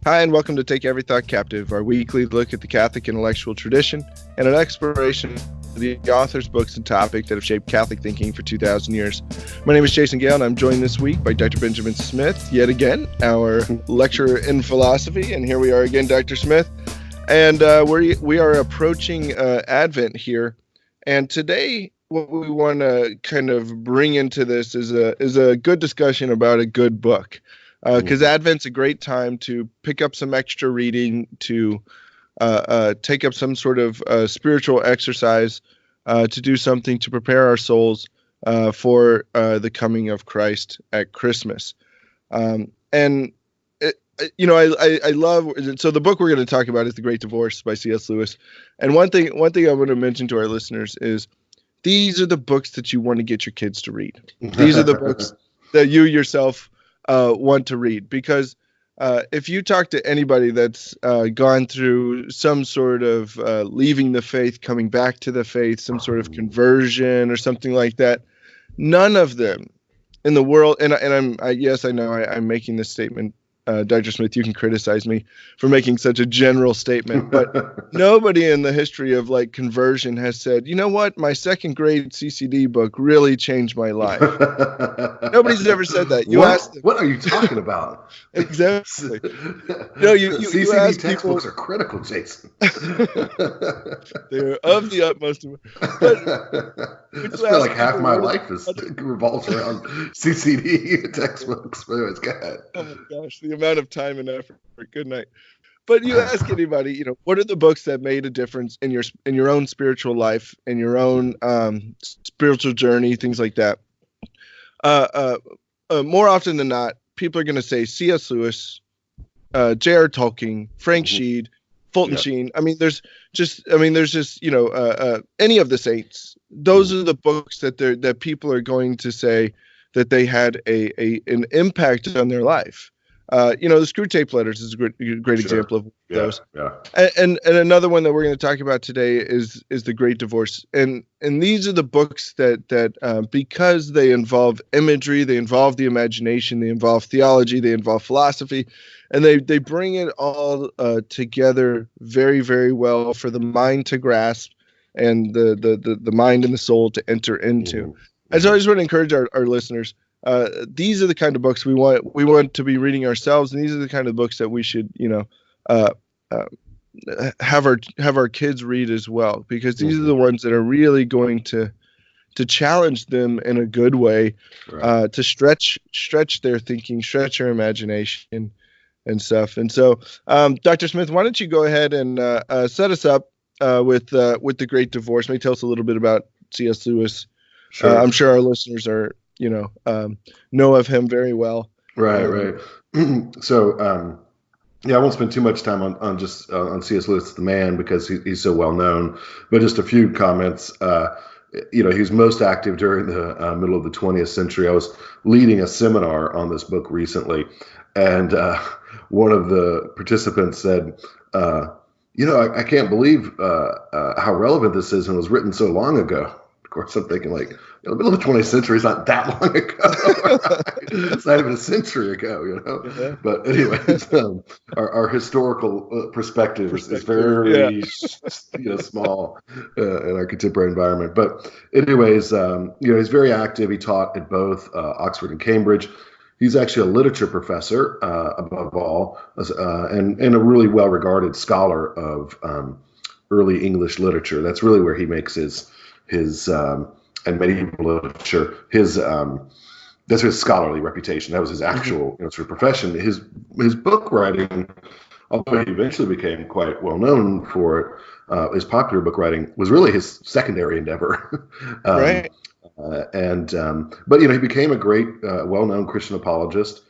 Hi, and welcome to Take Every Thought Captive, our weekly look at the Catholic intellectual tradition and an exploration of the authors, books, and topics that have shaped Catholic thinking for 2,000 years. My name is Jason Gale, and I'm joined this week by Dr. Benjamin Smith, yet again, our lecturer in philosophy. And here we are again, Dr. Smith. And we are approaching Advent here. And today, what we want to kind of bring into this is a good discussion about a good book. Because Advent's a great time to pick up some extra reading, to take up some sort of spiritual exercise, to do something to prepare our souls for the coming of Christ at Christmas. And I love. So the book we're going to talk about is The Great Divorce by C.S. Lewis. And one thing I want to mention to our listeners is these are the books that you want to get your kids to read. These are the books that you yourself want to read, because if you talk to anybody that's gone through some sort of leaving the faith, coming back to the faith, some sort of conversion or something like that, none of them in the world, and yes, I know I'm making this statement, Dr. Smith, you can criticize me for making such a general statement, but nobody in the history of like conversion has said, you know what, my second grade CCD book really changed my life. Nobody's ever said that. You asked them. What are you talking about? Exactly. No, you CCD textbooks are critical, Jason. They're of the utmost. That's where like half my life revolves around CCD textbooks. But anyways, go ahead. Oh my gosh, the amount of time and effort. Good night. But you ask anybody, what are the books that made a difference in your own spiritual life, in your own spiritual journey, things like that. More often than not, people are going to say C.S. Lewis, J.R. Tolkien, Frank Sheed, Fulton Sheen. I mean, there's just any of the saints. Those are the books that people are going to say that they had an impact on their life. The Screwtape Letters is a great example of those. Yeah. And another one that we're going to talk about today is The Great Divorce. And these are the books that because they involve imagery, they involve the imagination, they involve theology, they involve philosophy, and they bring it all together very, very well for the mind to grasp and the mind and the soul to enter into. Mm-hmm. And so I just want to encourage our listeners. These are the kind of books we want to be reading ourselves, and these are the kind of books that we should, have our kids read as well, because these are the ones that are really going to challenge them in a good way, to stretch their thinking, stretch their imagination, and stuff. And so, Dr. Smith, why don't you go ahead and set us up with The Great Divorce? Maybe tell us a little bit about C.S. Lewis. Sure. I'm sure our listeners are. Know of him very well. Right. So, I won't spend too much time on C.S. Lewis, the man, because he's so well known. But just a few comments. He was most active during the middle of the 20th century. I was leading a seminar on this book recently, and one of the participants said, I can't believe how relevant this is, and was written so long ago. Of course, I'm thinking the middle of the 20th century is not that long ago. It's not even a century ago, Yeah. But anyways, our historical perspective is very small in our contemporary environment. But anyways, he's very active. He taught at both Oxford and Cambridge. He's actually a literature professor, above all, and a really well-regarded scholar of early English literature. That's really where he makes his and medieval literature, that's his scholarly reputation. That was his actual sort of profession. His book writing, although he eventually became quite well known for it, his popular book writing was really his secondary endeavor. Right. But he became a great, well-known Christian apologist.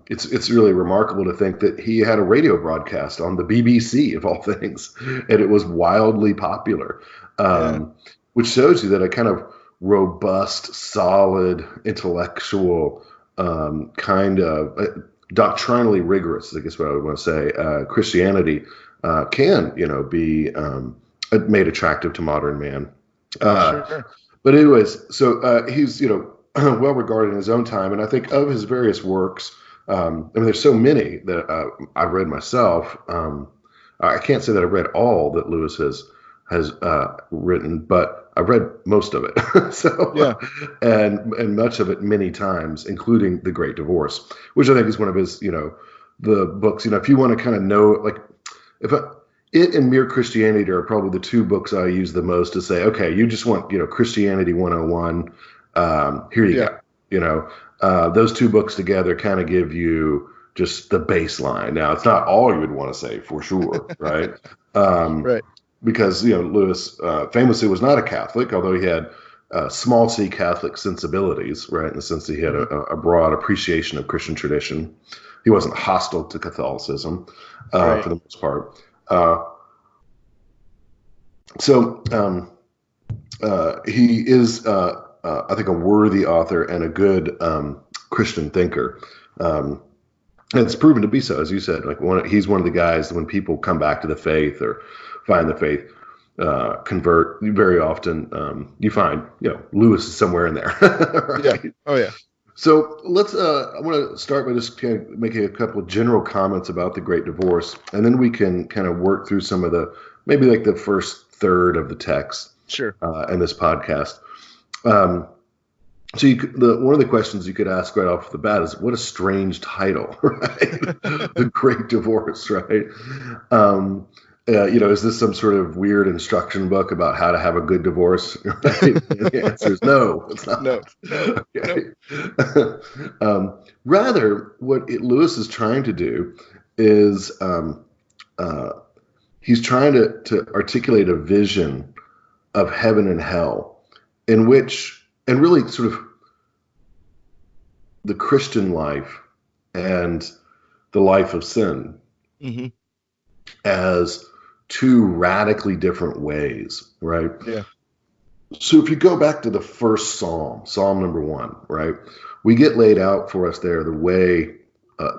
It's really remarkable to think that he had a radio broadcast on the BBC of all things, and it was wildly popular. Which shows you that a kind of robust, solid, intellectual, kind of doctrinally rigorous, I guess what I would want to say, Christianity can, be made attractive to modern man. Sure. But anyways, so he's, well regarded in his own time, and I think of his various works, there's so many that I've read myself. I can't say that I've read all that Lewis has written, but I've read most of it. So, Yeah. And much of it many times, including The Great Divorce, which I think is one of his, the books. If you want to kind of know, like, it and Mere Christianity are probably the two books I use the most to say, okay, you just want, Christianity 101. Here you go. Those two books together kind of give you just the baseline. Now, it's not all you would want to say for sure, right? Right. Because, Lewis famously was not a Catholic, although he had small c Catholic sensibilities, right? In the sense that he had a broad appreciation of Christian tradition. He wasn't hostile to Catholicism for the most part. He is, I think, a worthy author and a good Christian thinker. And it's proven to be so, as you said. Like he's one of the guys that when people come back to the faith or find the faith, convert, very often you find, Lewis is somewhere in there. Right? Yeah. Oh yeah. So let's. I want to start by just kind of making a couple of general comments about the Great Divorce, and then we can kind of work through some of maybe like the first third of the text. Sure. In this podcast. So one of the questions you could ask right off the bat is, what a strange title, right? The Great Divorce, right? Is this some sort of weird instruction book about how to have a good divorce? Right? The answer is no, it's not. No. Okay. Rather, what Lewis is trying to do is he's trying to articulate a vision of heaven and hell, in which, and really sort of the Christian life and the life of sin as two radically different ways, right? Yeah. So if you go back to the first Psalm, Psalm number 1, right, we get laid out for us there the way,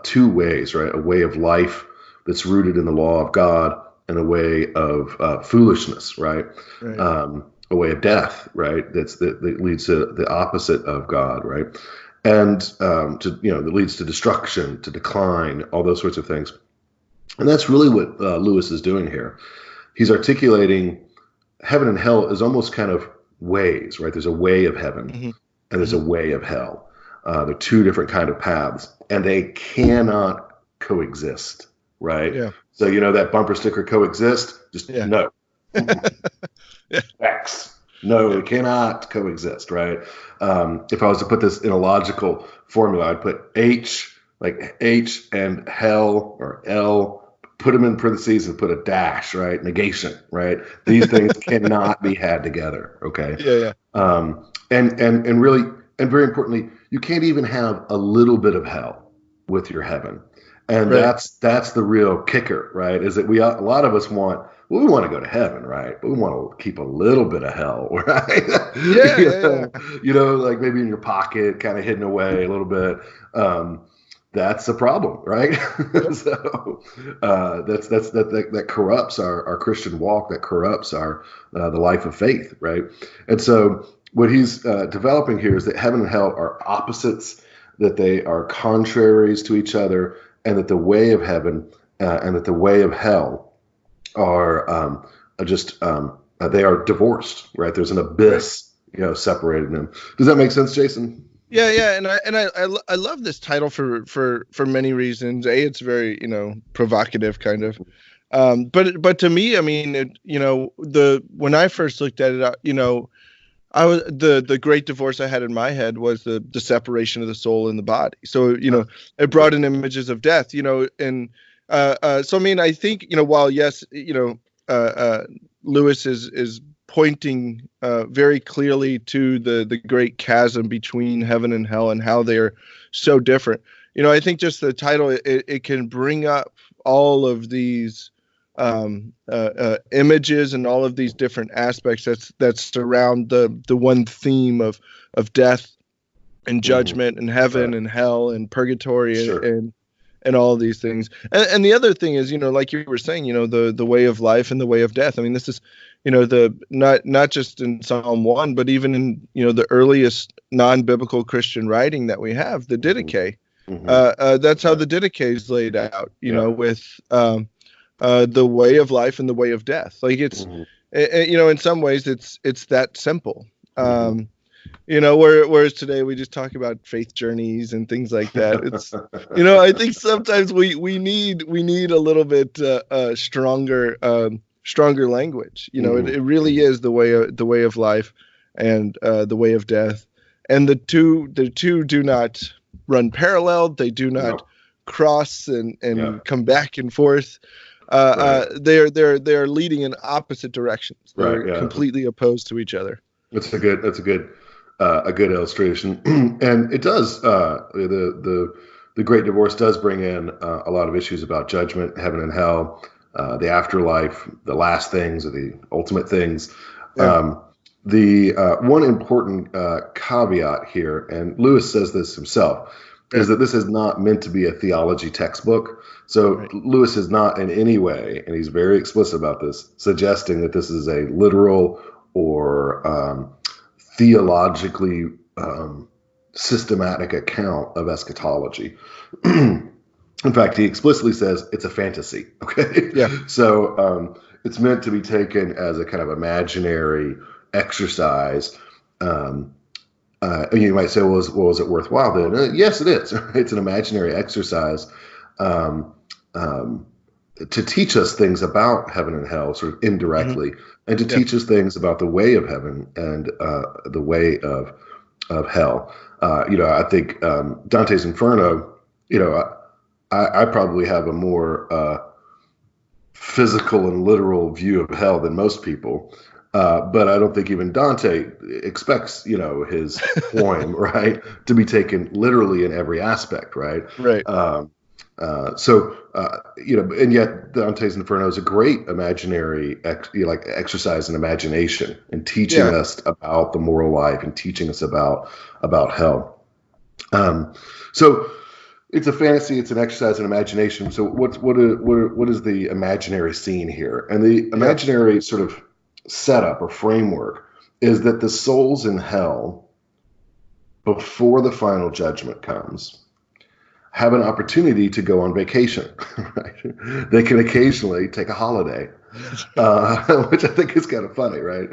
two ways, right? A way of life that's rooted in the law of God, and a way of foolishness, right? A way of death, right? That leads to the opposite of God, right? And that leads to destruction, to decline, all those sorts of things. And that's really what Lewis is doing here. He's articulating heaven and hell as almost kind of ways, right? There's a way of heaven and there's a way of hell. They're two different kind of paths, and they cannot coexist, right? Yeah. So that bumper sticker, coexist, just no. X. No, it cannot coexist, right? If I was to put this in a logical formula, I'd put H, like H and hell, or L, put them in parentheses and put a dash, right? Negation, right? These things cannot be had together, okay? Yeah. And really, and very importantly, you can't even have a little bit of hell with your heaven. And that's the real kicker, right? Is that a lot of us we want to go to heaven, right? But we want to keep a little bit of hell, right? Yeah. Like maybe in your pocket, kind of hidden away a little bit. That's the problem, right? So that corrupts our Christian walk. That corrupts our the life of faith, right? And so what he's developing here is that heaven and hell are opposites, that they are contraries to each other, and that the way of heaven and that the way of hell are they are divorced, right? There's an abyss, separating them. Does that make sense, Jason? Yeah, and I love this title for many reasons. It's very provocative, kind of, but to me, I mean, when I first looked at it, I was the Great Divorce I had in my head was the separation of the soul and the body. So it brought in images of death, and so I mean, I think while yes, Lewis is pointing very clearly to the great chasm between heaven and hell and how they're so different. I think just the title it can bring up all of these images and all of these different aspects that surround the one theme of death and judgment and heaven and hell and purgatory and all of ththese things. And the other thing is, like you were saying, the way of life and the way of death. I mean, this is, the not just in Psalm 1, but even in, the earliest non-biblical Christian writing that we have, the Didache. That's how the Didache is laid out, with the way of life and the way of death. Like it's, in some ways it's that simple. Whereas today we just talk about faith journeys and things like that. It's, I think sometimes we need a little bit stronger language. It really is the way of life and the way of death, and the two do not run parallel. They do not cross and come back and forth. They're leading in opposite directions. They're completely opposed to each other. That's a good illustration, and it does. The Great Divorce does bring in a lot of issues about judgment, heaven and hell, the afterlife, the last things or the ultimate things. Yeah. The one important caveat here, and Lewis says this himself, is that this is not meant to be a theology textbook. So Lewis is not in any way, and he's very explicit about this, suggesting that this is a literal or theologically systematic account of eschatology. In fact, he explicitly says it's a fantasy. Okay. Yeah. So it's meant to be taken as a kind of imaginary exercise. You might say, well, is it worthwhile then? Yes, it is. It's an imaginary exercise to teach us things about heaven and hell, sort of indirectly, and to teach us things about the way of heaven and the way of hell. I think Dante's Inferno, I probably have a more physical and literal view of hell than most people. But I don't think even Dante expects, his poem, right, to be taken literally in every aspect, right? Right. And yet Dante's Inferno is a great imaginary exercise in imagination and teaching us about the moral life and teaching us about hell. So it's a fantasy. It's an exercise in imagination. So what is the imaginary scene here? And the imaginary sort of setup or framework is that the souls in hell, before the final judgment comes, have an opportunity to go on vacation. Right? They can occasionally take a holiday, which I think is kind of funny, right?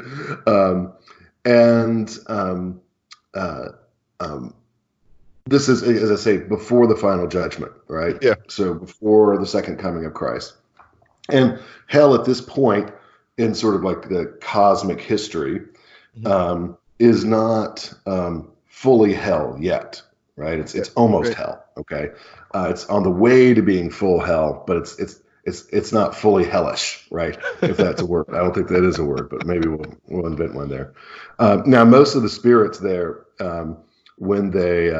This is, as I say, before the final judgment, right? Yeah. So before the second coming of Christ. And hell at this point in sort of like the cosmic history is not fully hell yet, right? It's almost hell. Okay. It's on the way to being full hell, but it's not fully hellish, right? If that's a word. I don't think that is a word, but maybe we'll invent one there. Now, most of the spirits there, when they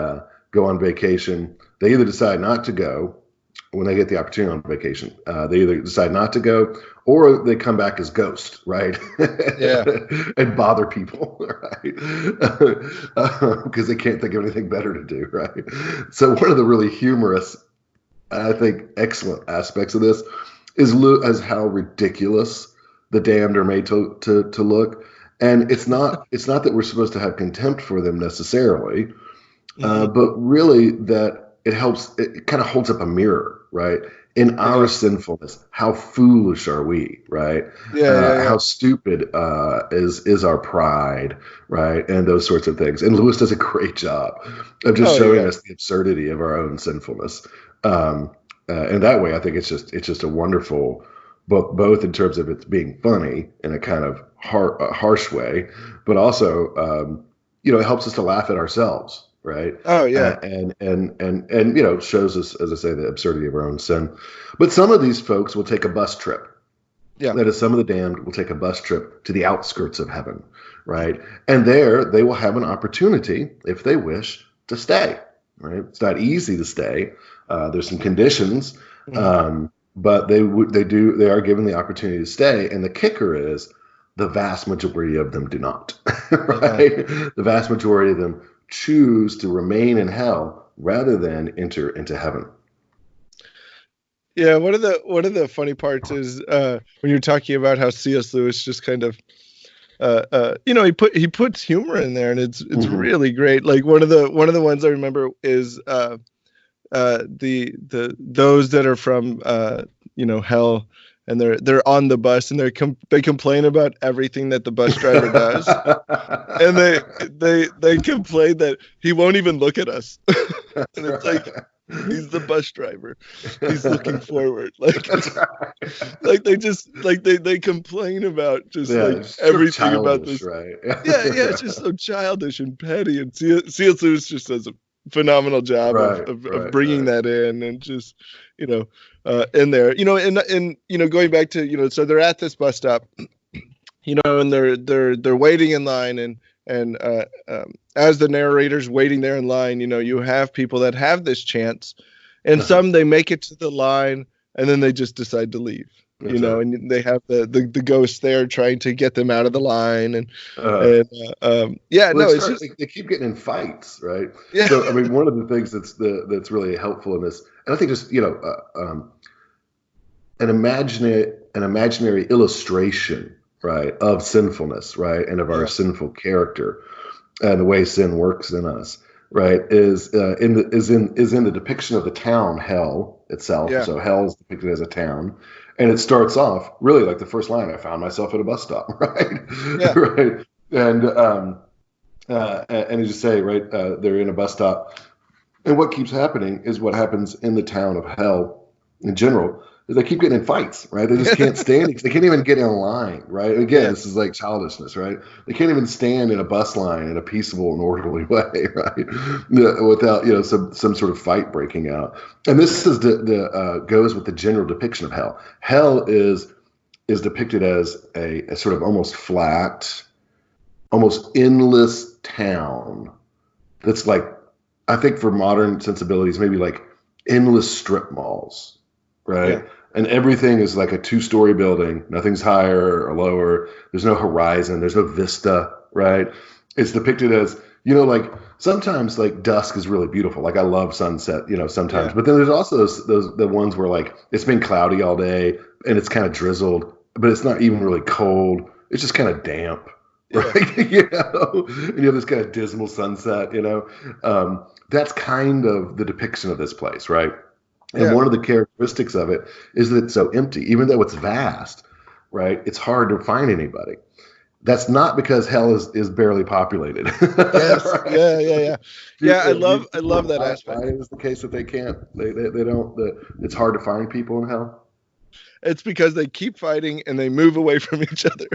go on vacation, they either decide not to go when they get the opportunity on vacation. They either decide not to go or they come back as ghosts, right? Yeah. And bother people, right? Because they can't think of anything better to do, right? So one of the really humorous, I think excellent aspects of this is how ridiculous the damned are made to look. And it's not that we're supposed to have contempt for them necessarily, but really that it kind of holds up a mirror, right? In our sinfulness, how foolish are we, right? How stupid is our pride, right? And those sorts of things. And Lewis does a great job of just showing us the absurdity of our own sinfulness. And that way, I think it's just a wonderful book, both in terms of it's being funny in a kind of harsh way, but also, it helps us to laugh at ourselves. Right. Oh yeah. And shows us, as I say, the absurdity of our own sin. But some of these folks will take a bus trip. Yeah. That is, some of the damned will take a bus trip to the outskirts of heaven. Right. And there they will have an opportunity, if they wish, to stay. Right. It's not easy to stay. There's some conditions, but they are given the opportunity to stay. And the kicker is the vast majority of them do not. Right. The vast majority of them choose to remain in hell rather than enter into heaven. Yeah, one of the funny parts is when you're talking about how C.S. Lewis just kind of he puts humor in there, and it's really great. Like one of the ones I remember is those that are from hell, and they're on the bus, and they complain about everything that the bus driver does, and they complain that he won't even look at us, and it's like, he's the bus driver. He's looking forward. Like, like they just they complain about just everything about this. Right? It's just so childish and petty. And C.S. Lewis just does a phenomenal job of bringing that in, and just in there. And going back to so they're at this bus stop, and they're waiting in line, and as the narrator's waiting there in line, you have people that have this chance, and some they make it to the line, and then they just decide to leave. And they have the ghost there trying to get them out of the line, they keep getting in fights, right? Yeah. So I mean, one of the things that's really helpful in this, and I think just an imaginary illustration, right, of sinfulness, right, and of our sinful character, and the way sin works in us, right, is in the depiction of the town hell itself. So hell is depicted as a town, and it starts off really like the first line: "I found myself at a bus stop," right, right, and as you say, right, they're in a bus stop, and what keeps happening is what happens in the town of hell in general. They keep getting in fights, right? They just can't stand it. They can't even get in line, right? Again, this is like childishness, right? They can't even stand in a bus line in a peaceable and orderly way, right? Without some sort of fight breaking out. And this is goes with the general depiction of hell. Hell is depicted as a sort of almost flat, almost endless town that's like, I think for modern sensibilities, maybe like endless strip malls, right? Yeah. And everything is like a 2-story building. Nothing's higher or lower. There's no horizon. There's no vista, right? It's depicted as, like sometimes like dusk is really beautiful. Like I love sunset, sometimes. But then there's also the ones where like it's been cloudy all day and it's kind of drizzled, but it's not even really cold. It's just kind of damp, right? And you have this kind of dismal sunset, That's kind of the depiction of this place, right? And one of the characteristics of it is that it's so empty, even though it's vast, right? It's hard to find anybody. That's not because hell is barely populated. Yes. Right? Yeah. I love that aspect. Why is the case that they can't? They don't. It's hard to find people in hell. It's because they keep fighting and they move away from each other.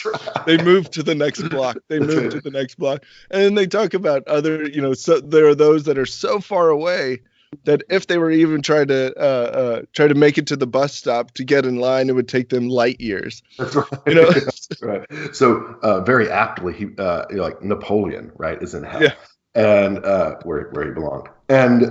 Right. They move to the next block. To the next block, and then they talk about other. So there are those that are so far away that if they were even trying to make it to the bus stop to get in line, it would take them light years. That's right. That's right. So very aptly, he like Napoleon, right, is in hell, and where he belonged, and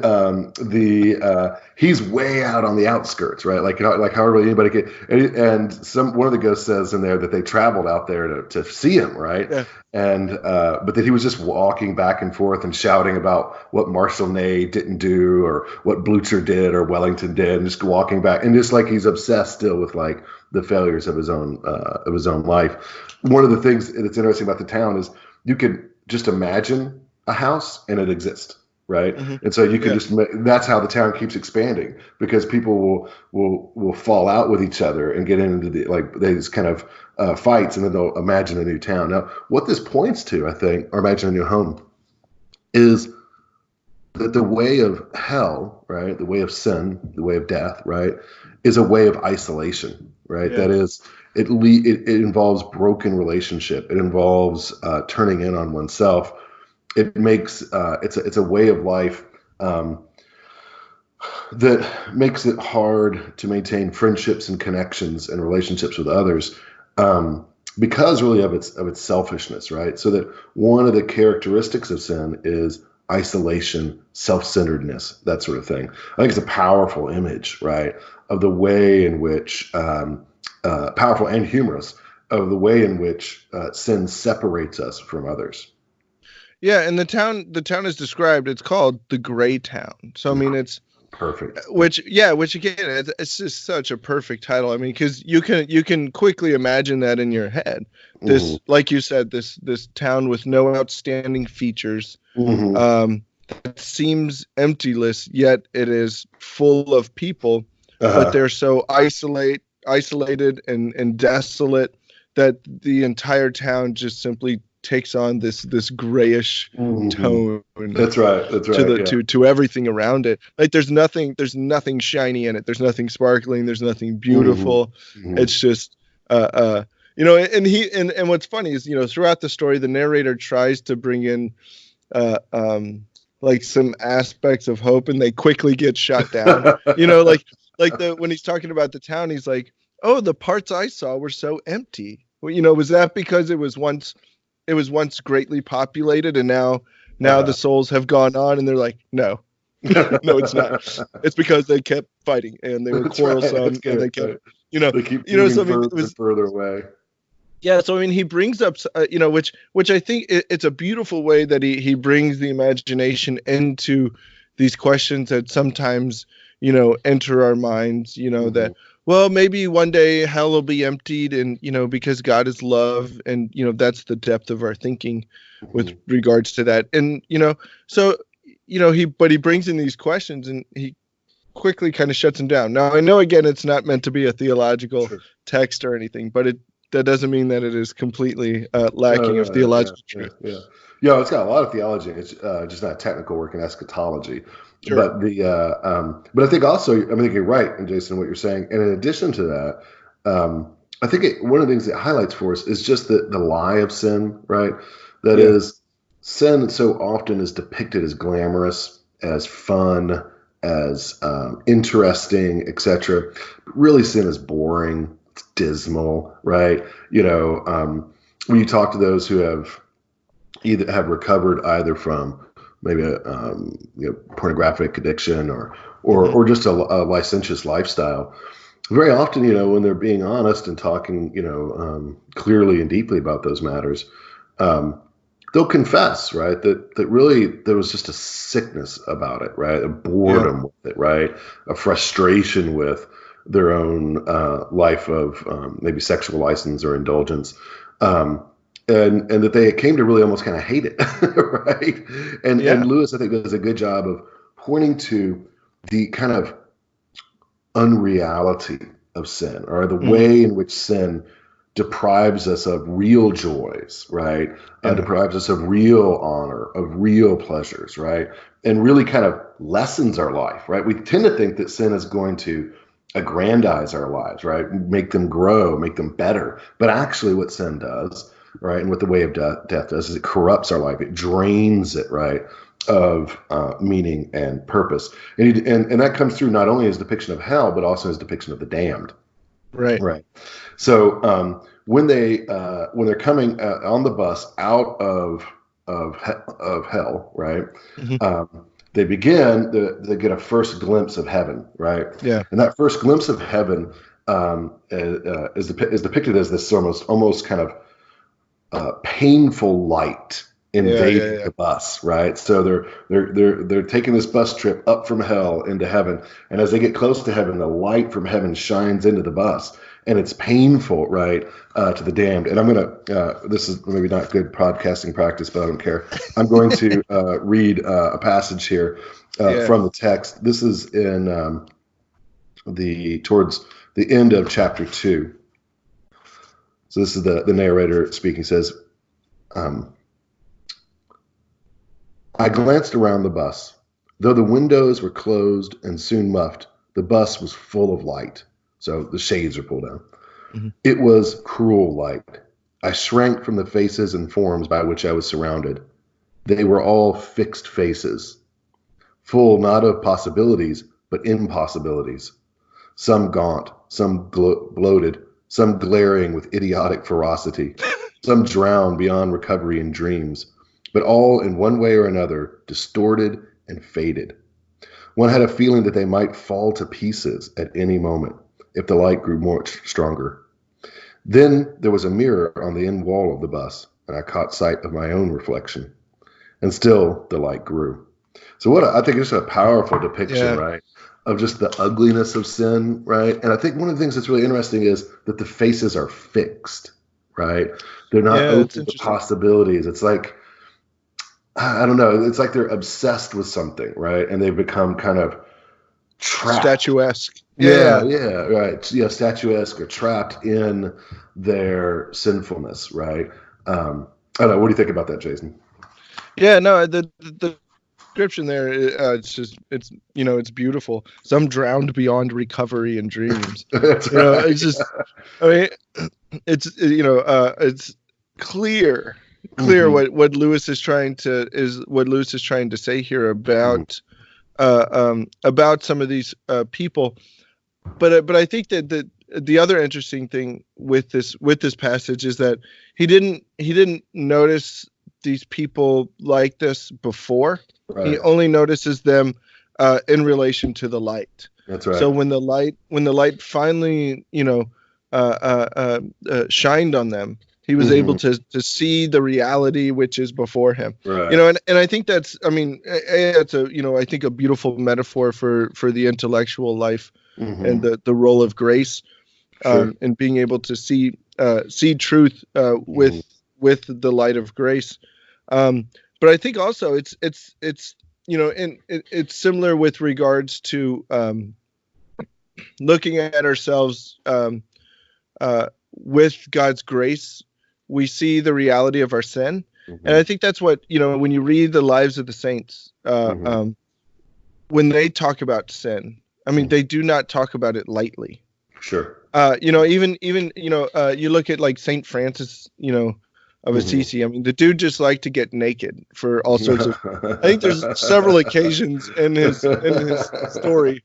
he's way out on the outskirts, right? Like however anybody can. And one of the ghosts says in there that they traveled out there to see him, right? Yeah. And but that he was just walking back and forth and shouting about what Marshal Ney didn't do or what Blucher did or Wellington did, and just walking back, and just like he's obsessed still with like the failures of his own life. One of the things that's interesting about the town is you could just imagine a house and it exists, right? Mm-hmm. And so you can that's how the town keeps expanding, because people will fall out with each other and get into these kind of fights, and then they'll imagine a new town. Now, what this points to, I think, or imagine a new home, is that the way of hell, right, the way of sin, the way of death, right, is a way of isolation, right? Yeah. That is, it involves broken relationship. It involves turning in on oneself. It makes it's a way of life that makes it hard to maintain friendships and connections and relationships with others, because really of its selfishness, right? So that one of the characteristics of sin is isolation, self-centeredness, that sort of thing. I think it's a powerful image, right, of the way in which powerful and humorous of the way in which sin separates us from others. Yeah, and the town is described. It's called the Gray Town. So I mean, it's perfect. Which again, it's just such a perfect title. I mean, because you can quickly imagine that in your head. This, like you said, this town with no outstanding features, that that seems emptyless, yet it is full of people, but they're so isolated and desolate that the entire town just simply takes on this grayish tone. That's right. To everything around it. Like there's nothing shiny in it. There's nothing sparkling. There's nothing beautiful. It's just and what's funny is, throughout the story, the narrator tries to bring in like some aspects of hope, and they quickly get shot down. When he's talking about the town, he's like, "Oh, the parts I saw were so empty." Well, was that because it was once greatly populated, and now the souls have gone on, and they're like, no, no, it's not. It's because they kept fighting and they were quarrelsome, and they kept, they keep moving further away. Yeah, so he brings up, which I think it's a beautiful way that he brings the imagination into these questions that sometimes enter our minds. That, well, maybe one day hell will be emptied, and because God is love, and that's the depth of our thinking with regards to that. And so he brings in these questions, and he quickly kind of shuts them down. Now, I know, again, it's not meant to be a theological text or anything, but that doesn't mean that it is completely lacking of theological truth. Yeah, it's got a lot of theology. It's just not technical work in eschatology. Sure. But I think also, I think you're right, and Jason, what you're saying. And in addition to that, I think one of the things it highlights for us is just the lie of sin, right? That is, sin so often is depicted as glamorous, as fun, as interesting, etc. Really, sin is boring. It's dismal, right? When you talk to those who have recovered either from maybe a pornographic addiction or just a licentious lifestyle, very often, when they're being honest and talking, clearly and deeply about those matters, they'll confess, right, that really there was just a sickness about it, right, a boredom with it, right, a frustration with their own life of maybe sexual license or indulgence, and that they came to really almost kind of hate it, right? And Lewis, I think, does a good job of pointing to the kind of unreality of sin, or the way in which sin deprives us of real joys, right? Deprives us of real honor, of real pleasures, right? And really kind of lessens our life, right? We tend to think that sin is going to aggrandize our lives, right? Make them grow, make them better. But actually what sin does, right, and what the way of death does, is it corrupts our life. It drains it, right, of meaning and purpose. And that comes through not only his depiction of hell, but also his depiction of the damned. Right. So when they're coming on the bus out of hell, right, they get a first glimpse of heaven, right? Yeah. And that first glimpse of heaven is depicted as this almost kind of painful light invading the bus, right? So they're taking this bus trip up from hell into heaven, and as they get close to heaven, the light from heaven shines into the bus, and it's painful, right, to the damned. And I'm gonna this is maybe not good podcasting practice, but I don't care. I'm going to read a passage here from the text. This is in towards the end of chapter 2. So this is the narrator speaking. Says, I glanced around the bus. Though the windows were closed and soon muffed, the bus was full of light. So the shades are pulled down. Mm-hmm. It was cruel light. I shrank from the faces and forms by which I was surrounded. They were all fixed faces, full not of possibilities, but impossibilities. Some gaunt, some bloated, some glaring with idiotic ferocity, some drowned beyond recovery in dreams, but all in one way or another distorted and faded. One had a feeling that they might fall to pieces at any moment if the light grew stronger. Then there was a mirror on the end wall of the bus, and I caught sight of my own reflection. And still the light grew. So I think it's a powerful depiction, right, of just the ugliness of sin, right? And I think one of the things that's really interesting is that the faces are fixed, right? They're not open to possibilities. It's like, I don't know. It's like they're obsessed with something, right? And they've become kind of trapped. Statuesque. Yeah, right. Yeah, statuesque or trapped in their sinfulness, right? I don't know. What do you think about that, Jason? Yeah, no, the description there, it's beautiful. Some drowned beyond recovery and dreams. That's right. It's just, I mean, it's clear what Lewis is trying to say here about some of these people. But I think that the other interesting thing with this passage is that he didn't notice these people like this before. Right. He only notices them in relation to the light. That's right. So when the light finally shined on them, he was able to see the reality which is before him. Right. And I think that's, I mean, it's I think a beautiful metaphor for the intellectual life and the role of grace, and being able to see truth with the light of grace. But I think also it's it's similar with regards to looking at ourselves with God's grace. We see the reality of our sin, and I think that's what when you read the lives of the saints, when they talk about sin, I mean they do not talk about it lightly. Sure. Even you look at like Saint Francis, of Assisi. I mean, the dude just liked to get naked for all sorts of. I think there's several occasions in his story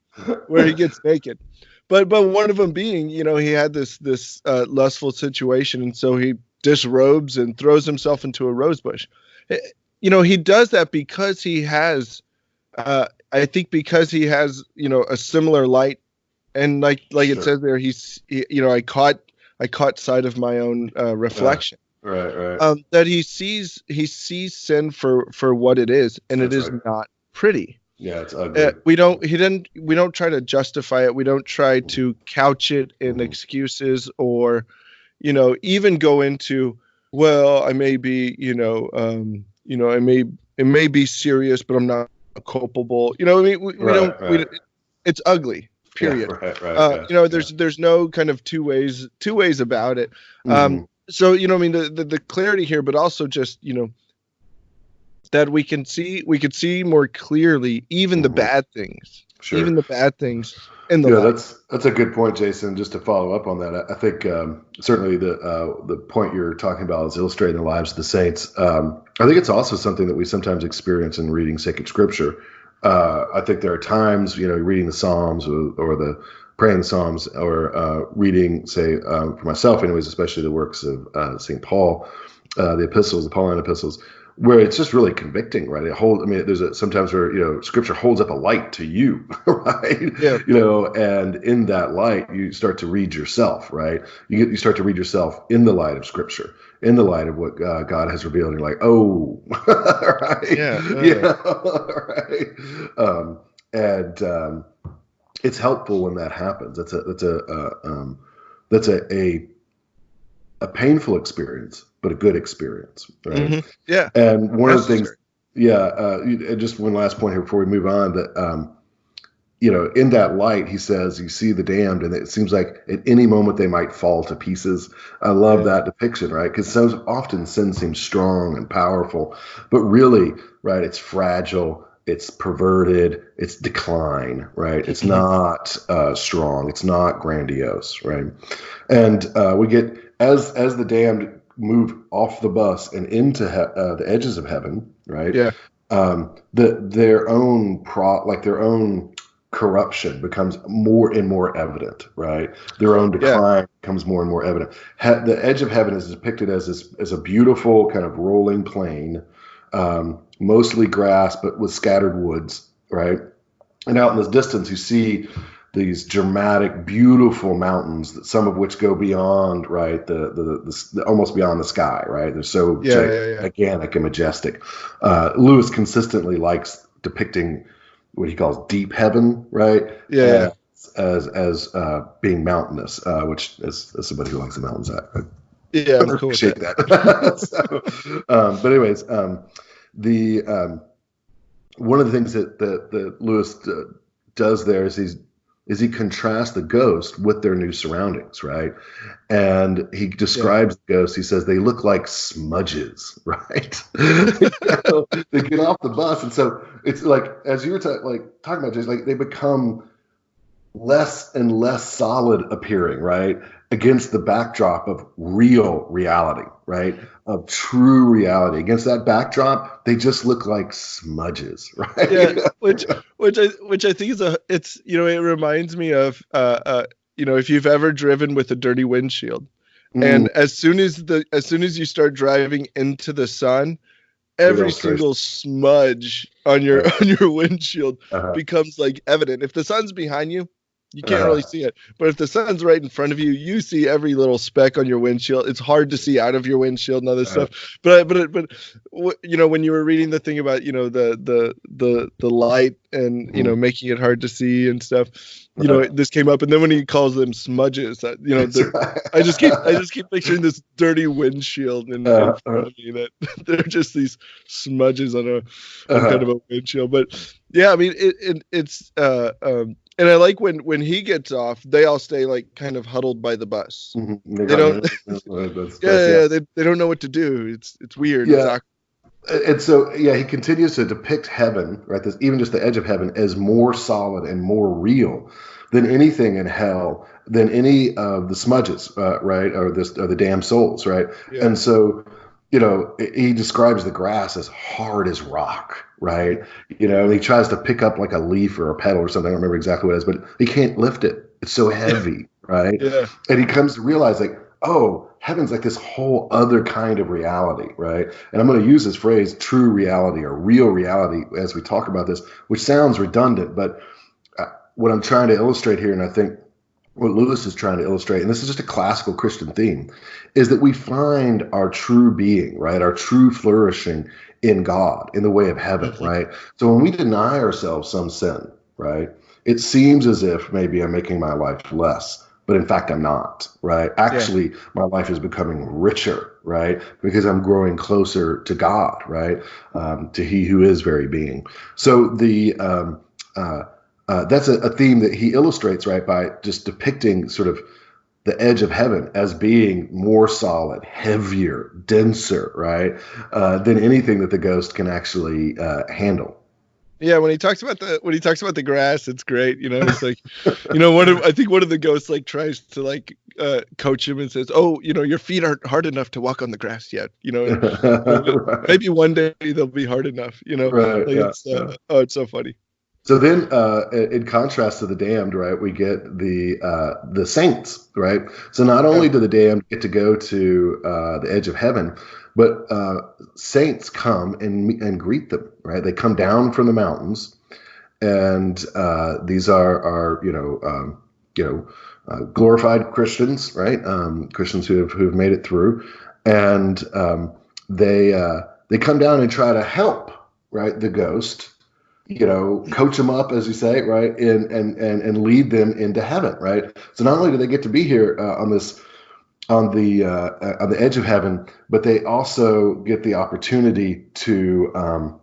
where he gets naked, but one of them being, he had this lustful situation, and so he disrobes and throws himself into a rose bush. He does that because he has, I think, because he has, a similar light, and like it says there, I caught sight of my own reflection. Right. That he sees sin for what it is, and it is not pretty. Yeah, it's ugly. We don't try to justify it. We don't try to couch it in excuses, or even go into, well, I may be, it may be serious, but I'm not culpable. We don't. It's ugly. Period. Yeah, right. There's no kind of two ways about it. So, the clarity here, but also just, that we could see more clearly, even the bad things, even the bad things in the life. That's a good point, Jason. Just to follow up on that, I think certainly the point you're talking about is illustrating the lives of the saints. I think it's also something that we sometimes experience in reading sacred scripture. I think there are times, reading the Psalms or the praying the Psalms, or reading, say, for myself anyways, especially the works of St. Paul, the Pauline epistles, where it's just really convicting, right? There's sometimes where, scripture holds up a light to you, right? Yeah. And in that light, you start to read yourself, right? You start to read yourself in the light of scripture, in the light of what God has revealed. And you're like, oh, right? Yeah. Right. It's helpful when that happens. That's a painful experience, but a good experience, right? Yeah. And one of the things, just one last point here before we move on, that in that light, he says, you see the damned, and it seems like at any moment they might fall to pieces. I love that depiction, right? Because so often sin seems strong and powerful, but really, right, it's fragile. It's perverted, it's decline, right? It's not strong, it's not grandiose, right? And we get, as the damned move off the bus and into the edges of heaven, right? Yeah. Their own corruption becomes more and more evident, right? Their own decline becomes more and more evident. The edge of heaven is depicted as a beautiful kind of rolling plain, mostly grass, but with scattered woods, right? And out in the distance, you see these dramatic, beautiful mountains, some of which go beyond, right, the almost beyond the sky, right? They're so gigantic and majestic. Lewis consistently likes depicting what he calls deep heaven, right? Yeah. As being mountainous, which as somebody who likes the mountains, I appreciate that. But anyways, the one of the things that Lewis does there is he contrasts the ghost with their new surroundings, right? And he describes the ghosts. He says they look like smudges, right? They get off the bus, and so it's like, as you were talking about, Jason, like they become less and less solid appearing, right? Against the backdrop of real reality, right? Of true reality. Against that backdrop, they just look like smudges, right? Yeah, which I think is it's it reminds me of if you've ever driven with a dirty windshield, and as soon as you start driving into the sun, every single smudge on your windshield becomes like evident. If the sun's behind you, you can't really see it. But if the sun's right in front of you, you see every little speck on your windshield. It's hard to see out of your windshield and other stuff. But when you were reading the thing about the light and making it hard to see and stuff, this came up. And then when he calls them smudges, I just keep picturing this dirty windshield in front of me, that they're just these smudges on kind of a windshield. But yeah, I mean it's and I like when he gets off, they all stay like kind of huddled by the bus. Mm-hmm. They don't. They don't know what to do. It's weird. Yeah. And so he continues to depict heaven, right? Even just the edge of heaven, as more solid and more real than anything in hell, than any of the smudges, right? Or the damned souls, right? Yeah. And so, he describes the grass as hard as rock, right? He tries to pick up like a leaf or a petal or something. I don't remember exactly what it is, but he can't lift it. It's so heavy, right? Yeah. And he comes to realize, like, oh, heaven's like this whole other kind of reality, right? And I'm going to use this phrase, true reality or real reality, as we talk about this, which sounds redundant, but what I'm trying to illustrate here, and I think what Lewis is trying to illustrate, and this is just a classical Christian theme, is that we find our true being, right? Our true flourishing in God, in the way of heaven, right? So when we deny ourselves some sin, right, it seems as if maybe I'm making my life less, but in fact, I'm not, right? Actually, my life is becoming richer, right? Because I'm growing closer to God, right? To He who is very being. So that's a theme that he illustrates, right, by just depicting sort of the edge of heaven as being more solid, heavier, denser, right, than anything that the ghost can actually handle. Yeah, when he talks about the grass, it's great. It's like, I think one of the ghosts like tries to like coach him and says, "Oh, your feet aren't hard enough to walk on the grass yet. Right. Maybe one day they'll be hard enough." Right. Like it's so funny. So then, in contrast to the damned, right, we get the saints, right? So not only do the damned get to go to the edge of heaven, but saints come and greet them, right? They come down from the mountains, and these are glorified Christians, right? Christians who've made it through, and they come down and try to help, right, the ghost. Coach them up, as you say, right, and lead them into heaven, right? So not only do they get to be here on the edge of heaven, but they also get the opportunity to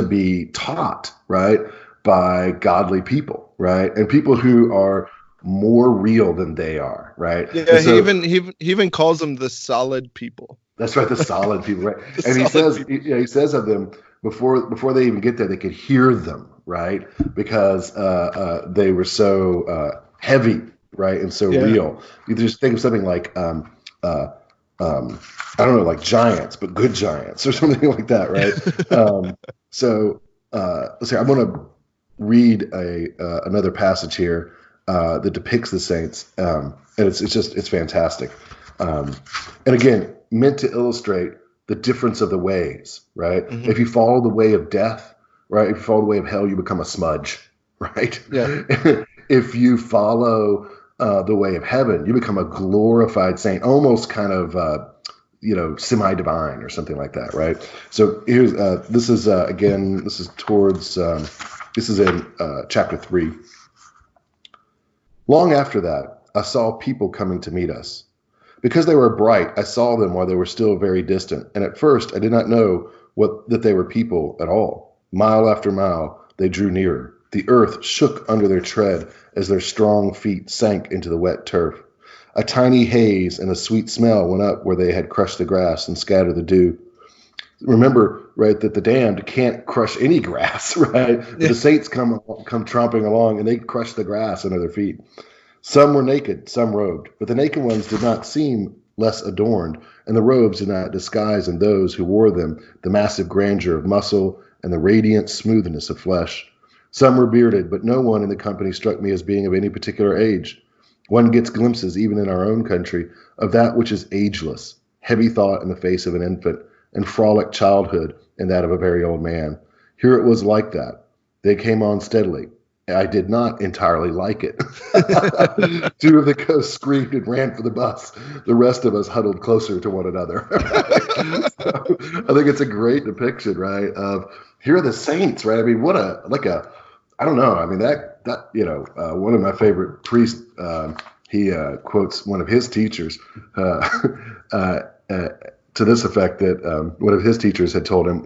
be taught, right, by godly people, right, and people who are more real than they are, right? Yeah, so, he even calls them the solid people. That's right, the solid people, right? And he says of them, before they even get there, they could hear them, right? Because they were so heavy, right, and so real. You just think of something like I don't know, like giants, but good giants or something like that, right? So let's see. I'm going to read another passage here that depicts the saints, and it's fantastic. And again, meant to illustrate the difference of the ways, right? Mm-hmm. If you follow the way of death, right? If you follow the way of hell, you become a smudge, right? Yeah. If you follow the way of heaven, you become a glorified saint, almost kind of, semi-divine or something like that, right? So here's, this is in chapter 3. Long after that, I saw people coming to meet us. Because they were bright, I saw them while they were still very distant, and at first I did not know that they were people at all. Mile after mile, they drew nearer. The earth shook under their tread as their strong feet sank into the wet turf. A tiny haze and a sweet smell went up where they had crushed the grass and scattered the dew. Remember, right, that the damned can't crush any grass, right? Yeah. The saints come tromping along and they crush the grass under their feet. Some were naked, some robed, but the naked ones did not seem less adorned, and the robes did not disguise in those who wore them the massive grandeur of muscle and the radiant smoothness of flesh. Some were bearded, but no one in the company struck me as being of any particular age. One gets glimpses, even in our own country, of that which is ageless, heavy thought in the face of an infant, and frolic childhood in that of a very old man. Here it was like that. They came on steadily. I did not entirely like it. Two of the ghosts screamed and ran for the bus. The rest of us huddled closer to one another. So, I think it's a great depiction, right, of here are the saints, right? I mean, I don't know. I mean, one of my favorite priests, he quotes one of his teachers to this effect that one of his teachers had told him,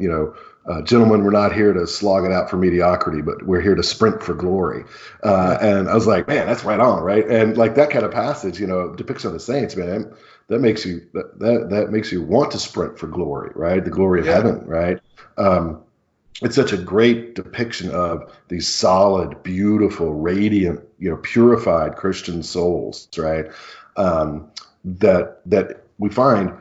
gentlemen, we're not here to slog it out for mediocrity, but we're here to sprint for glory. And I was like, man, that's right on, right? And like that kind of passage, depiction of the saints, man, that makes you want to sprint for glory, right? The glory of heaven, right? It's such a great depiction of these solid, beautiful, radiant, purified Christian souls, right? That we find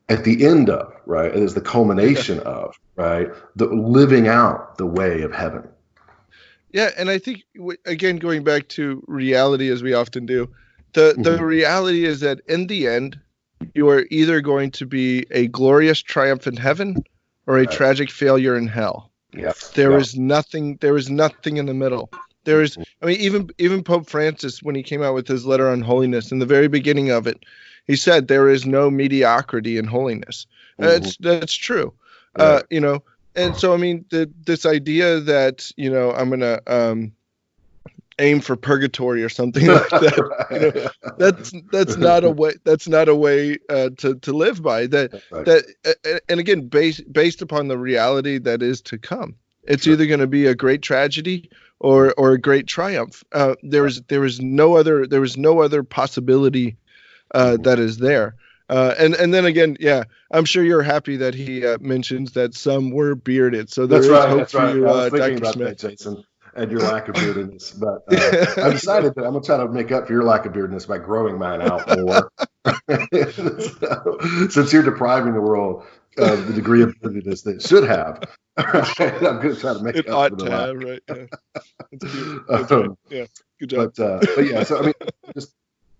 at the end of, right? It is the culmination of, right? The living out the way of heaven. Yeah, and I think, again, going back to reality as we often do, the reality is that in the end, you are either going to be a glorious triumph in heaven or a tragic failure in hell. Yes. There is nothing in the middle. Even Pope Francis, when he came out with his letter on holiness, in the very beginning of it, he said there is no mediocrity in holiness. That's true. Right. And so, I mean, this idea that, I'm going to aim for purgatory or something like that, that's not a way, to live by that. And again, based upon the reality that is to come, it's either going to be a great tragedy or a great triumph. There is no other possibility that is there. And then again, I'm sure you're happy that he mentions that some were bearded. So there is hope for you, Dr. Smith. That, Jason, and your lack of beardedness. But I've decided that I'm going to try to make up for your lack of beardedness by growing mine out more. So, since you're depriving the world of the degree of beardedness that it should have, I'm going to try to make up for the lack. Right? Yeah. That's right. Yeah, good job. But yeah, so I mean,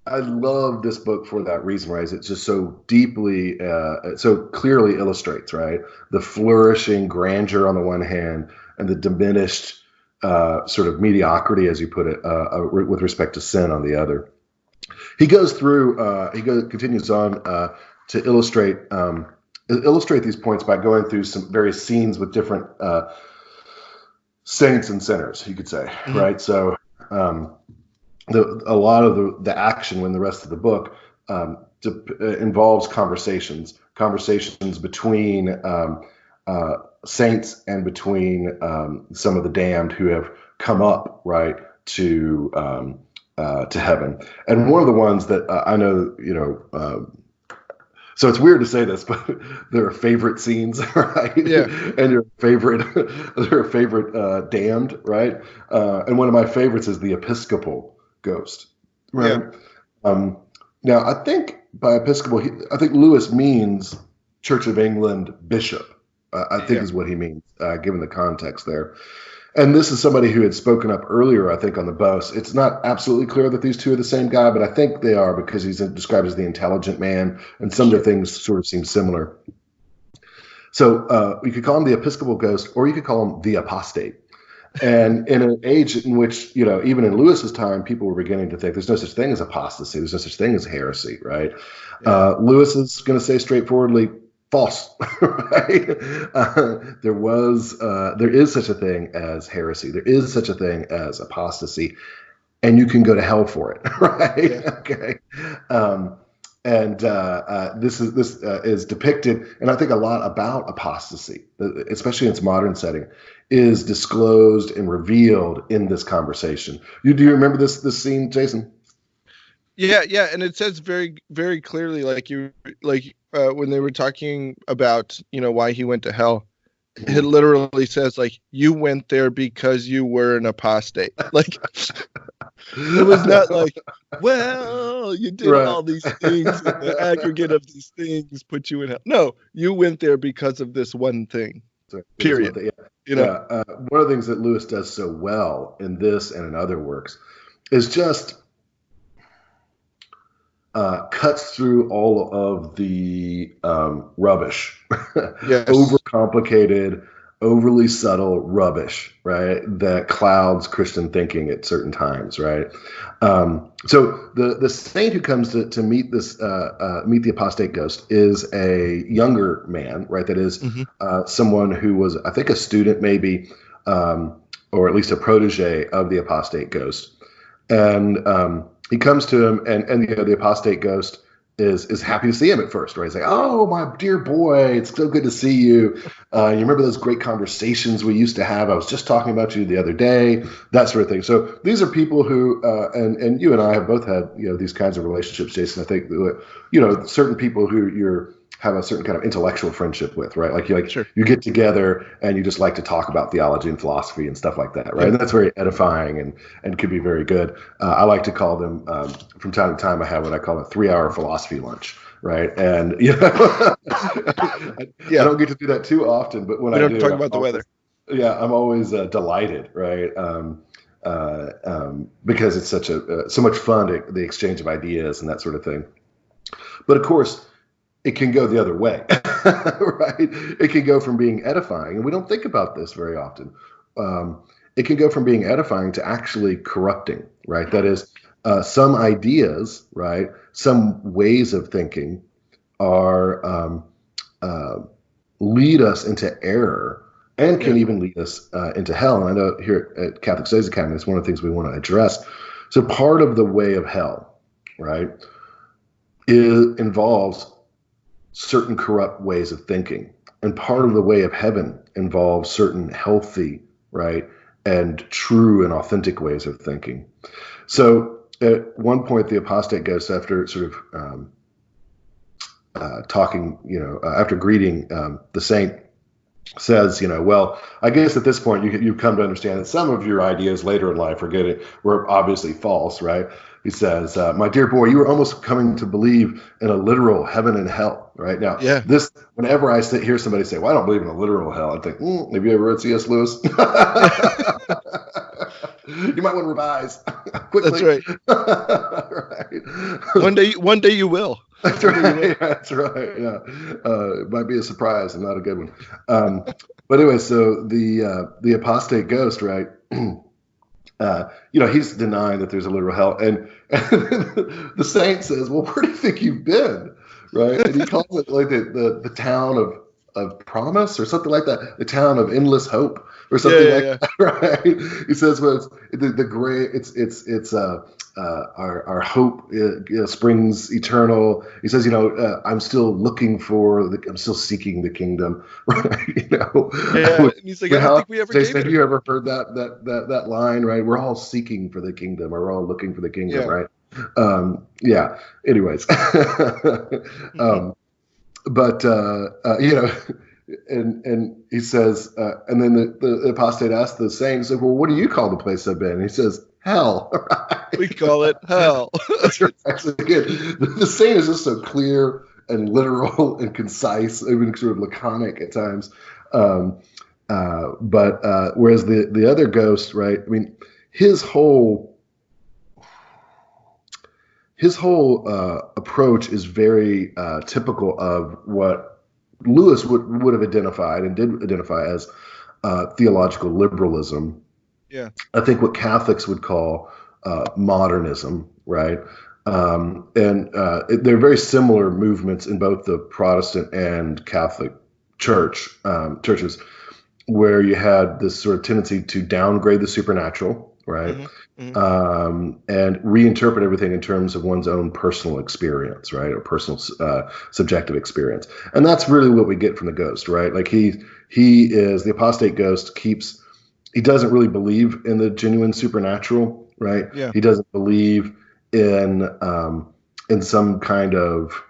I love this book for that reason, right? It's just so deeply, so clearly illustrates, right, the flourishing grandeur on the one hand and the diminished sort of mediocrity, as you put it, with respect to sin on the other. He goes through, continues on to illustrate these points by going through some various scenes with different saints and sinners, you could say, right? So a lot of the action in the rest of the book involves conversations between saints and between some of the damned who have come up, right, to heaven. And one of the ones that I know, so it's weird to say this, but there are favorite scenes, right? Yeah. And your favorite damned, right? And one of my favorites is the Episcopal ghost, right? Yeah. Now, I think by Episcopal, I think Lewis means Church of England bishop. I think is what he means, given the context there. And this is somebody who had spoken up earlier, I think, on the boast. It's not absolutely clear that these two are the same guy, but I think they are because he's described as the intelligent man, and some of the things sort of seem similar. So you could call him the Episcopal ghost, or you could call him the apostate. And in an age in which, even in Lewis's time, people were beginning to think there's no such thing as apostasy, there's no such thing as heresy, right? Yeah. Lewis is going to say straightforwardly, false, right? There is such a thing as heresy. There is such a thing as apostasy, and you can go to hell for it, right? Yeah. Okay. And this is depicted, and I think a lot about apostasy, especially in its modern setting, is disclosed and revealed in this conversation. Do you remember this scene, Jason? Yeah, and it says very, very clearly, when they were talking about, why he went to hell. It literally says, like, you went there because you were an apostate. Like, it was not like, well, you did all these things, and the aggregate of these things put you in hell. No, you went there because of this one thing. Period. One of the things that Lewis does so well in this and in other works is just cuts through all of the rubbish, yes. Overcomplicated, overly subtle rubbish, right? That clouds Christian thinking at certain times, right? So the saint who comes to meet meet the apostate ghost is a younger man, right? That is someone who was, I think, a student maybe, or at least a protege of the apostate ghost, and he comes to him, and the apostate ghost is happy to see him at first, right? He's like, "Oh, my dear boy, it's so good to see you. You remember those great conversations we used to have? I was just talking about you the other day," that sort of thing. So these are people who, and you and I have both had, these kinds of relationships, Jason. I think, certain people who have a certain kind of intellectual friendship with, right? Like Sure. You get together and you just like to talk about theology and philosophy and stuff like that, right? And that's very edifying and could be very good. I like to call them, from time to time, I have what I call a 3-hour philosophy lunch, right? And I don't get to do that too often, but when I do, we don't talk about the weather. Yeah, I'm always delighted, right? Because it's so much fun, the exchange of ideas and that sort of thing. But of course, it can go the other way, right? It can go from being edifying, and we don't think about this very often. It can go from being edifying to actually corrupting, right? That is, some ideas, right? Some ways of thinking are lead us into error and can even lead us into hell. And I know here at Catholic Studies Academy, it's one of the things we want to address. So part of the way of hell, right, involves certain corrupt ways of thinking. And part of the way of heaven involves certain healthy, right, and true and authentic ways of thinking. So at one point, the apostate ghost, after sort of talking, after greeting the saint, says, well, I guess at this point you've come to understand that some of your ideas later in life were obviously false, right? He says, my dear boy, you were almost coming to believe in a literal heaven and hell, right? Now, whenever I hear somebody say, well, I don't believe in a literal hell, I think, have you ever read C.S. Lewis? You might want to revise quickly. That's right. Right. One day you will. That's right. That's right. Yeah. It might be a surprise and not a good one. But anyway, so the apostate ghost, right? He's denying that there's a literal hell, and the saint says, "Well, where do you think you've been?" Right? And he calls it like the town of promise or something like that, the town of endless hope or something that, right? He says, "Well, it's the great. It's our hope springs eternal." He says, "I'm still I'm still seeking the kingdom." Right? And he's like, "I don't think we ever gave it." Have you ever heard that line? Right? We're all seeking for the kingdom, or we're all looking for the kingdom, right? Anyways, but and he says, and then the apostate asks the saint, "So, well, what do you call the place I've been?" And he says, "Hell." Right? We call it hell. That's right. So again, the saint is just so clear and literal and concise, even sort of laconic at times. But whereas the other ghost, right? I mean, his whole approach is very typical of what Lewis would have identified and did identify as theological liberalism. Yeah, I think what Catholics would call modernism, right? They're very similar movements in both the Protestant and Catholic churches, where you had this sort of tendency to downgrade the supernatural, right? and reinterpret everything in terms of one's own personal experience, right, or personal subjective experience. And that's really what we get from the ghost, right? Like he is the apostate ghost. He doesn't really believe in the genuine supernatural, right? Yeah. He doesn't believe in some kind of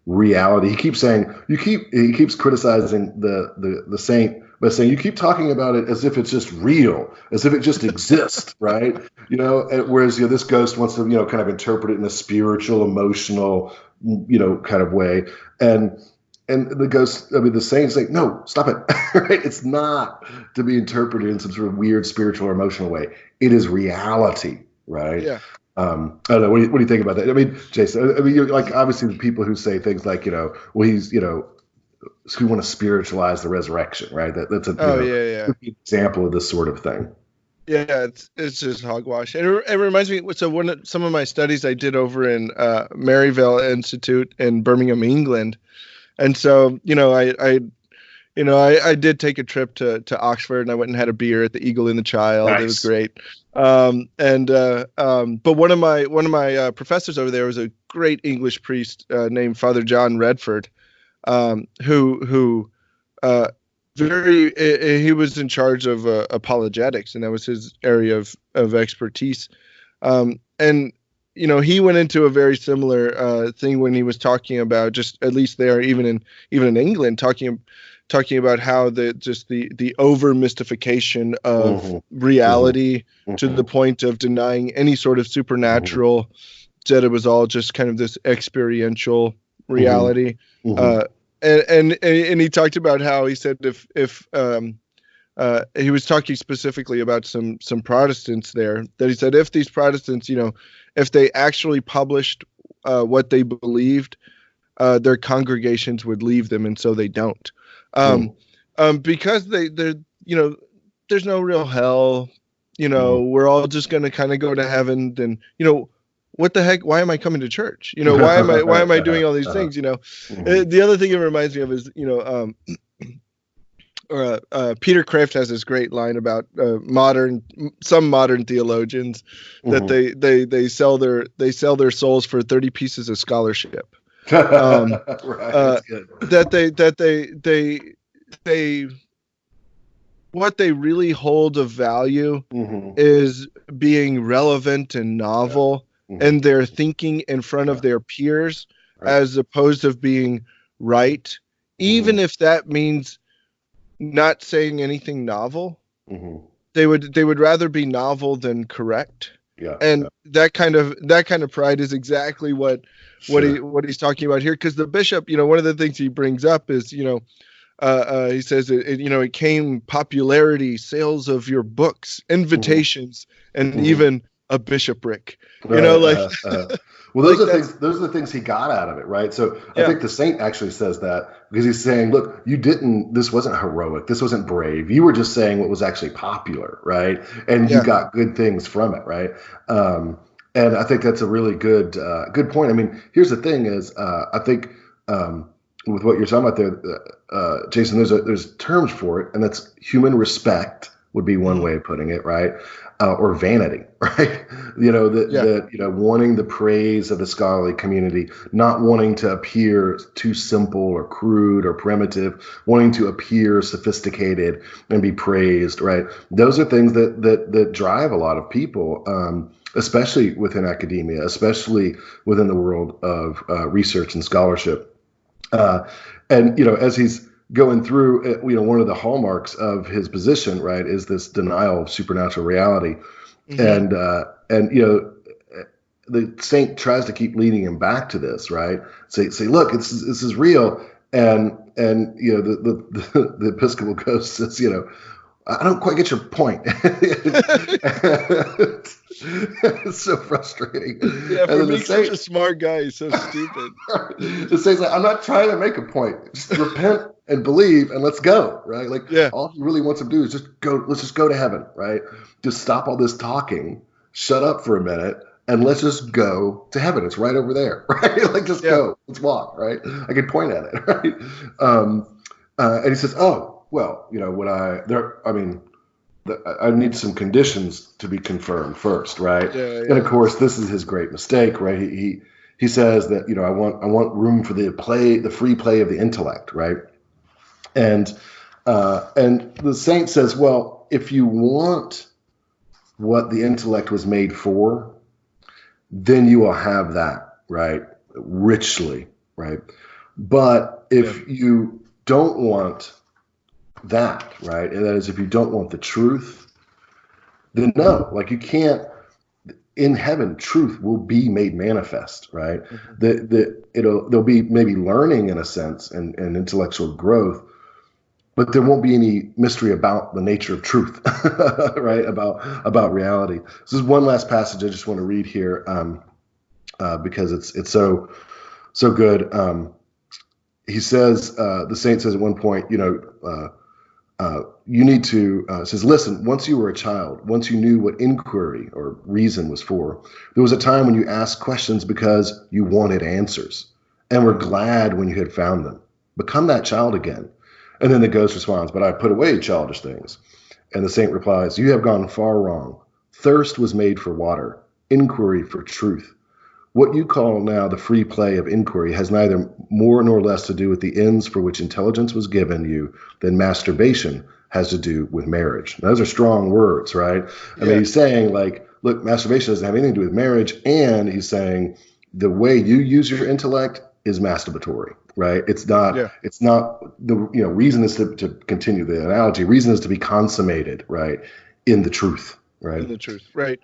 reality. He keeps saying he keeps criticizing the saint by saying you keep talking about it as if it's just real, as if it just exists, right? Whereas this ghost wants to kind of interpret it in a spiritual, emotional, kind of way, and the ghost, the saint's like, no, stop it, right? It's not to be interpreted in some sort of weird spiritual or emotional way. It is reality, right? Yeah. I don't know. What do you think about that? I mean, Jason, you're like obviously the people who say things like, well, he's, who want to spiritualize the resurrection, right? That's an example of this sort of thing. Yeah, it's just hogwash. And it reminds me. So some of my studies I did over in Maryvale Institute in Birmingham, England, and so I did take a trip to Oxford, and I went and had a beer at the Eagle and the Child. Nice. It was great. But one of my professors over there was a great English priest named Father John Redford, who he was in charge of apologetics, and that was his area of expertise. And he went into a very similar thing when he was talking about, just at least there, even in England, talking about how the over mystification of reality to the point of denying any sort of supernatural, that it was all just kind of this experiential reality. And he talked about how he said if he was talking specifically about some Protestants there, that he said if these Protestants, if they actually published what they believed, their congregations would leave them, and so they don't. Because they're there's no real hell, we're all just going to kind of go to heaven. Then, what the heck? Why am I coming to church? Why am I doing all these things? The other thing it reminds me of is, Peter Kreeft has this great line about some modern theologians that they sell their souls for 30 pieces of scholarship. Right, that they what they really hold of value is being relevant and novel, and their thinking in front of their peers, as opposed to being right, even if that means not saying anything novel. They would rather be novel than correct. That kind of pride is exactly what he's talking about here, because the bishop, one of the things he brings up is, he says it came popularity, sales of your books, invitations, and even a bishopric. Well, those are the things he got out of it, right? So I think the saint actually says that because he's saying, look, this wasn't heroic, this wasn't brave. You were just saying what was actually popular, right? And you got good things from it, right? And I think that's a really good point. I mean, here's the thing is, I think with what you're talking about there, Jason, there's terms for it, and that's human respect would be one way of putting it, right? Or vanity, right? Wanting the praise of the scholarly community, not wanting to appear too simple or crude or primitive, wanting to appear sophisticated and be praised, right? Those are things that drive a lot of people, especially within academia, especially within the world of research and scholarship. And as he's going through, one of the hallmarks of his position, right, is this denial of supernatural reality. And the saint tries to keep leading him back to this, right? Say, look, this is real. And the Episcopal ghost says, I don't quite get your point. It's so frustrating. Yeah, for me, such a smart guy, he's so stupid. The saint's like, I'm not trying to make a point. Just repent and believe, and let's go, right? All he really wants him to do is just go. Let's just go to heaven, right? Just stop all this talking, shut up for a minute, and let's just go to heaven. It's right over there, right? Just go. Let's walk, right? I can point at it, right? And he says, oh, well, I need some conditions to be confirmed first, right? Yeah, And of yeah. course, this is his great mistake, right? He says that, I want room for the free play of the intellect, right? And the saint says, well, if you want what the intellect was made for, then you will have that, right? Richly, right? But if you don't want that, right? And that is, if you don't want the truth, then no, like you can't. In heaven, truth will be made manifest, right? There'll be maybe learning in a sense and intellectual growth, but there won't be any mystery about the nature of truth, right? About reality. This is one last passage I just want to read here, because it's so good. He says, the saint says at one point, you need to, says, listen, once you were a child, once you knew what inquiry or reason was for, there was a time when you asked questions because you wanted answers and were glad when you had found them. Become that child again. And then the ghost responds, but I put away childish things. And the saint replies, you have gone far wrong. Thirst was made for water, inquiry for truth. What you call now the free play of inquiry has neither more nor less to do with the ends for which intelligence was given you than masturbation has to do with marriage. Now, those are strong words, right? I mean, he's saying, like, look, masturbation doesn't have anything to do with marriage, and he's saying the way you use your intellect is masturbatory, right? It's not. Yeah. It's not the reason is to continue the analogy. Reason is to be consummated, right, in the truth, right? In the truth, right?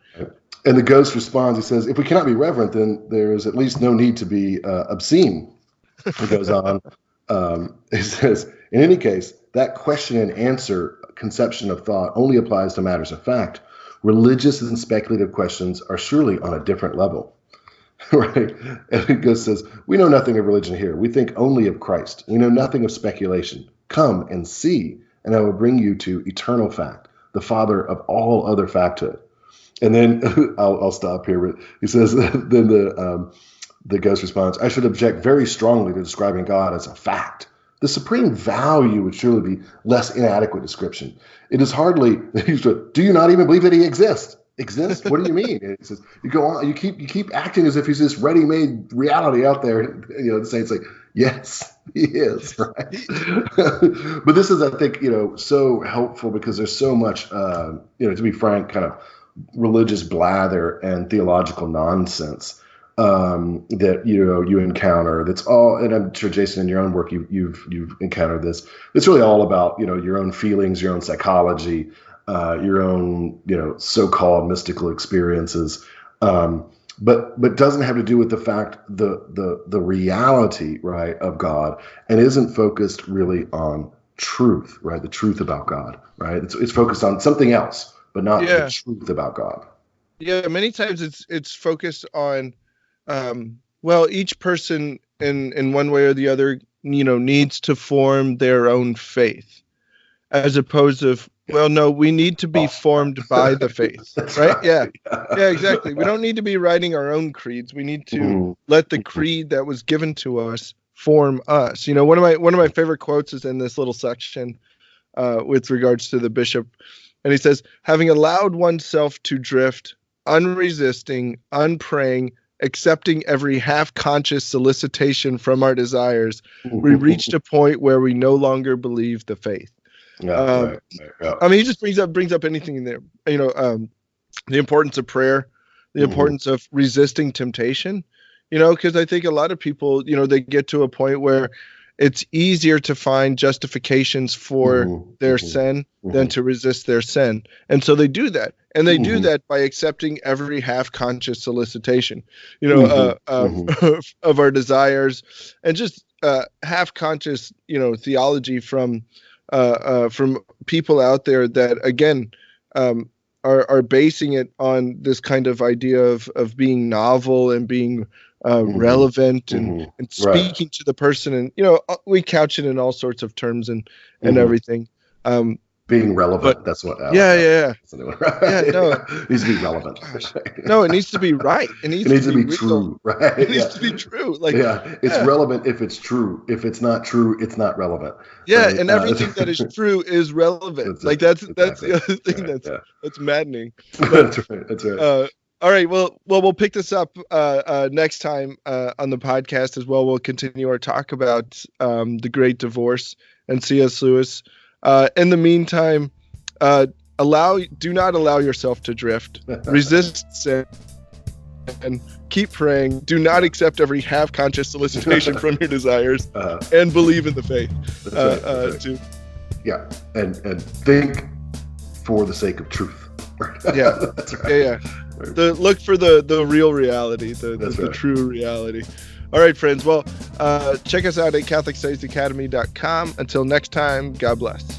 And the ghost responds, he says, if we cannot be reverent, then there is at least no need to be obscene. He goes on. He says, in any case, that question and answer conception of thought only applies to matters of fact. Religious and speculative questions are surely on a different level. Right? And the ghost says, we know nothing of religion here. We think only of Christ. We know nothing of speculation. Come and see, and I will bring you to eternal fact, the father of all other facthood. And then I'll stop here. But he says, then the ghost responds, I should object very strongly to describing God as a fact. The supreme value would surely be less inadequate description. It is hardly, do you not even believe that he exists? Exists? What do you mean? And he says, you go on, you keep acting as if he's this ready-made reality out there. The saint's like, yes, he is, right? But this is, I think, so helpful because there's so much, to be frank, kind of religious blather and theological nonsense that you encounter. That's all, and I'm sure, Jason, in your own work, you've encountered this. It's really all about your own feelings, your own psychology, your own so-called mystical experiences, but doesn't have to do with the fact the reality, right, of God, and isn't focused really on truth, right? The truth about God, right? It's focused on something else, but not the truth about God. Yeah, many times it's focused on, each person in one way or the other, needs to form their own faith, as opposed to, well, no, we need to be formed by the faith, right? Yeah, exactly. We don't need to be writing our own creeds. We need to let the creed that was given to us form us. One of my favorite quotes is in this little section with regards to the bishop. And he says, having allowed oneself to drift, unresisting, unpraying, accepting every half-conscious solicitation from our desires, we reached a point where we no longer believe the faith. Right. I mean, he just brings up anything in there. The importance of prayer, the importance of resisting temptation. Because I think a lot of people, they get to a point where it's easier to find justifications for their sin than to resist their sin. And so they do that. And they do that by accepting every half-conscious solicitation, of our desires, and just half-conscious, theology from people out there that, again, are basing it on this kind of idea of being novel and being relevant and speaking to the person. And, we couch it in all sorts of terms and everything. being relevant. But that's what. yeah. No, it needs to be relevant. No, it needs to be right. It needs to be true, right? It needs to be true. Like, it's relevant if it's true. If it's not true, it's not relevant. Yeah, right? And everything that is true is relevant. That's the other thing that's maddening. But, that's right. All right. Well, we'll pick this up next time on the podcast as well. We'll continue our talk about the Great Divorce and C.S. Lewis. In the meantime, do not allow yourself to drift. Resist sin and keep praying. Do not accept every half-conscious solicitation from your desires, and believe in the faith. Too. Yeah, and think for the sake of truth. Yeah, that's right. Yeah. Look for the real reality, the true reality. All right, friends. Well, check us out at CatholicStudiesAcademy.com. Until next time, God bless.